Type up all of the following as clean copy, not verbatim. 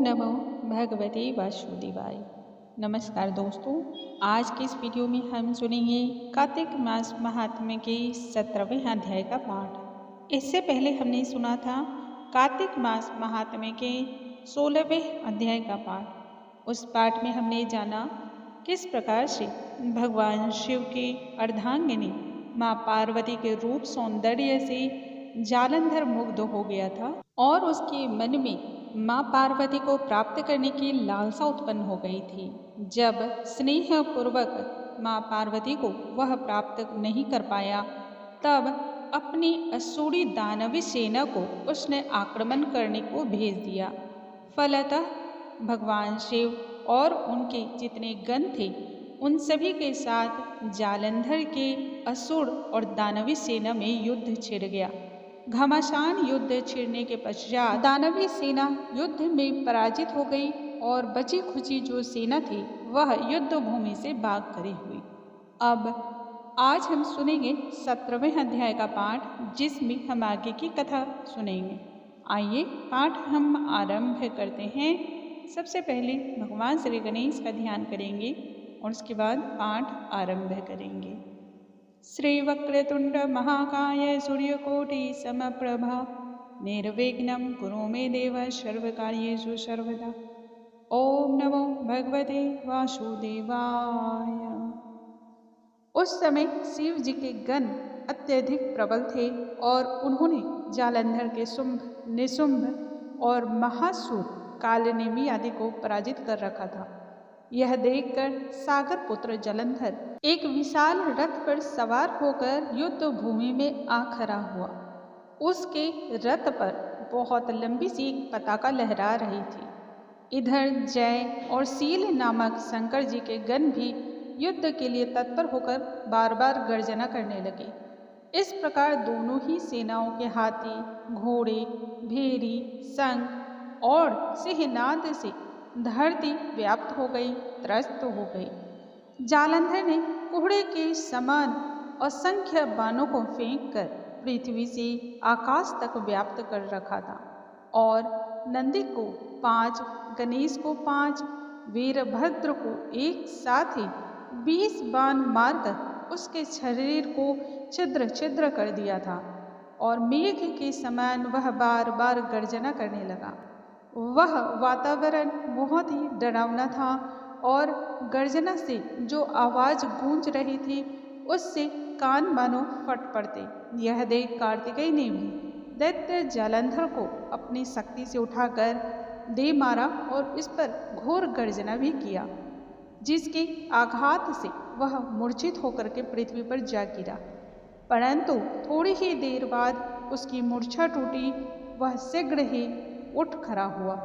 नमो भगवते वासुदेवाय। नमस्कार दोस्तों, आज के इस वीडियो में हम सुनेंगे कार्तिक मास महात्म्य के 17वें अध्याय का पाठ। इससे पहले हमने सुना था कार्तिक मास महात्म्य के 16वें अध्याय का पाठ। उस पाठ में हमने जाना किस प्रकार से भगवान शिव की अर्धांगिनी माँ पार्वती के रूप सौंदर्य से जालंधर मुग्ध हो गया था और उसके मन में माँ पार्वती को प्राप्त करने की लालसा उत्पन्न हो गई थी। जब स्नेह पूर्वक माँ पार्वती को वह प्राप्त नहीं कर पाया, तब अपनी असुरी दानवी सेना को उसने आक्रमण करने को भेज दिया। फलतः भगवान शिव और उनके जितने गण थे, उन सभी के साथ जालंधर के असुर और दानवी सेना में युद्ध छिड़ गया। घमासान युद्ध छिड़ने के पश्चात दानवी सेना युद्ध में पराजित हो गई और बची खुची जो सेना थी वह युद्ध भूमि से भाग खड़ी हुई। अब आज हम सुनेंगे 17वें अध्याय का पाठ, जिसमें हम आगे की कथा सुनेंगे। आइए पाठ हम आरंभ करते हैं। सबसे पहले भगवान श्री गणेश का ध्यान करेंगे और उसके बाद पाठ आरंभ करेंगे। श्रीवक्रतुंड महाकाय सूर्यकोटि समप्रभा निर्विघ्नं कुरु मे देव सर्वकार्येषु सर्वदा। ओम नमो भगवते वासुदेवाय। उस समय शिव जी के गण अत्यधिक प्रबल थे और उन्होंने जालंधर के शुंभ, निशुंभ और महासुर कालनेमी आदि को पराजित कर रखा था। यह देखकर सागर पुत्र जलंधर एक विशाल रथ पर सवार होकर युद्ध भूमि में आ खड़ा हुआ। उसके रथ पर बहुत लंबी सी एक पताका लहरा रही थी। इधर जय और सील नामक शंकर जी के गण भी युद्ध के लिए तत्पर होकर बार बार गर्जना करने लगे। इस प्रकार दोनों ही सेनाओं के हाथी, घोड़े, भेरी, शंख और सिंहनाद से धरती व्याप्त हो गई, त्रस्त हो गई। जालंधर ने कोहरे के समान असंख्य बाणों को फेंककर पृथ्वी से आकाश तक व्याप्त कर रखा था और नंदी को 5, गणेश को 5, वीरभद्र को एक साथ ही 20 बाण मारकर उसके शरीर को छिद्र छिद्र कर दिया था और मेघ के समान वह बार बार गर्जना करने लगा। वह वातावरण बहुत ही डरावना था और गर्जना से जो आवाज गूंज रही थी उससे कान मानो फट पड़ते। यह देख कार्तिकेय ने भी दैत्य जालंधर को अपनी शक्ति से उठाकर दे मारा और इस पर घोर गर्जना भी किया, जिसके आघात से वह मूर्छित होकर के पृथ्वी पर जा गिरा। परंतु थोड़ी ही देर बाद उसकी मूर्छा टूटी, वह शीघ्र ही उठ खड़ा हुआ।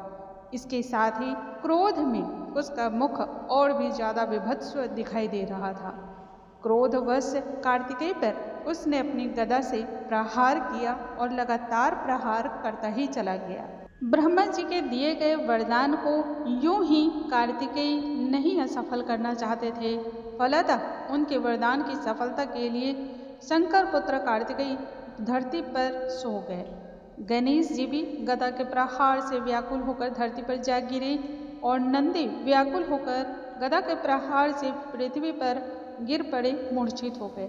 इसके साथ ही क्रोध में उसका मुख और भी ज्यादा विभत्स दिखाई दे रहा था। क्रोधवश कार्तिकेय पर उसने अपनी गदा से प्रहार किया और लगातार प्रहार करता ही चला गया। ब्रह्मा जी के दिए गए वरदान को यूं ही कार्तिकेय नहीं असफल करना चाहते थे। फलतः उनके वरदान की सफलता के लिए शंकर पुत्र कार्तिकेय धरती पर सो गए। गणेश जी भी गदा के प्रहार से व्याकुल होकर धरती पर जा गिरे और नंदी व्याकुल होकर गदा के प्रहार से पृथ्वी पर गिर पड़े, मूर्छित हो गए।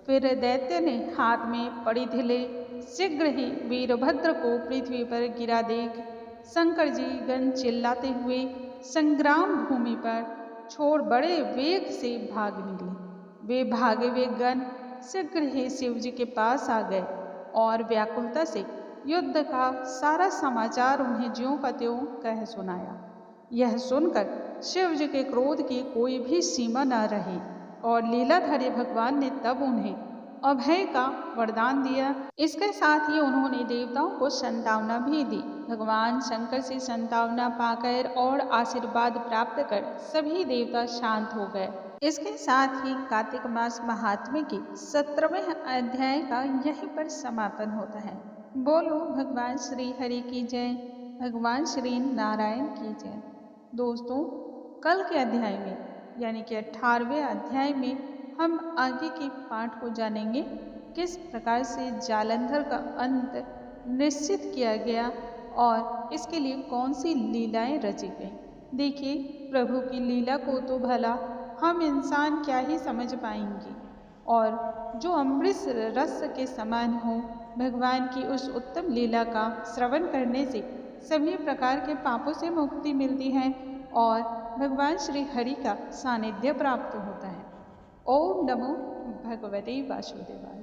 फिर दैत्य ने हाथ में पड़ी ढिले शीघ्र ही वीरभद्र को पृथ्वी पर गिरा देख शंकर जी गण चिल्लाते हुए संग्राम भूमि पर छोड़ बड़े वेग से भाग निकले। वे भागे हुए गण शीघ्र ही शिव जी के पास आ गए और व्याकुलता से युद्ध का सारा समाचार उन्हें ज्यों का त्यों कह सुनाया। यह सुनकर शिव जी के क्रोध की कोई भी सीमा न रही और लीलाधारी भगवान ने तब उन्हें अभय का वरदान दिया। इसके साथ ही उन्होंने देवताओं को संतावना भी दी। भगवान शंकर से संतावना पाकर और आशीर्वाद प्राप्त कर सभी देवता शांत हो गए। इसके साथ ही कार्तिक मास महात्म्य के 17वें अध्याय का यहीं पर समापन होता है। बोलो भगवान श्री हरि की जय, भगवान श्री नारायण की जय। दोस्तों, कल के अध्याय में यानी कि 18वें अध्याय में हम आगे के पाठ को जानेंगे, किस प्रकार से जालंधर का अंत निश्चित किया गया और इसके लिए कौन सी लीलाएं रची गई। देखिए, प्रभु की लीला को तो भला हम इंसान क्या ही समझ पाएंगे, और जो अमृत रस के समान हो, भगवान की उस उत्तम लीला का श्रवण करने से सभी प्रकार के पापों से मुक्ति मिलती है और भगवान श्री हरि का सानिध्य प्राप्त होता है। ओम नमो भगवते वासुदेवाय।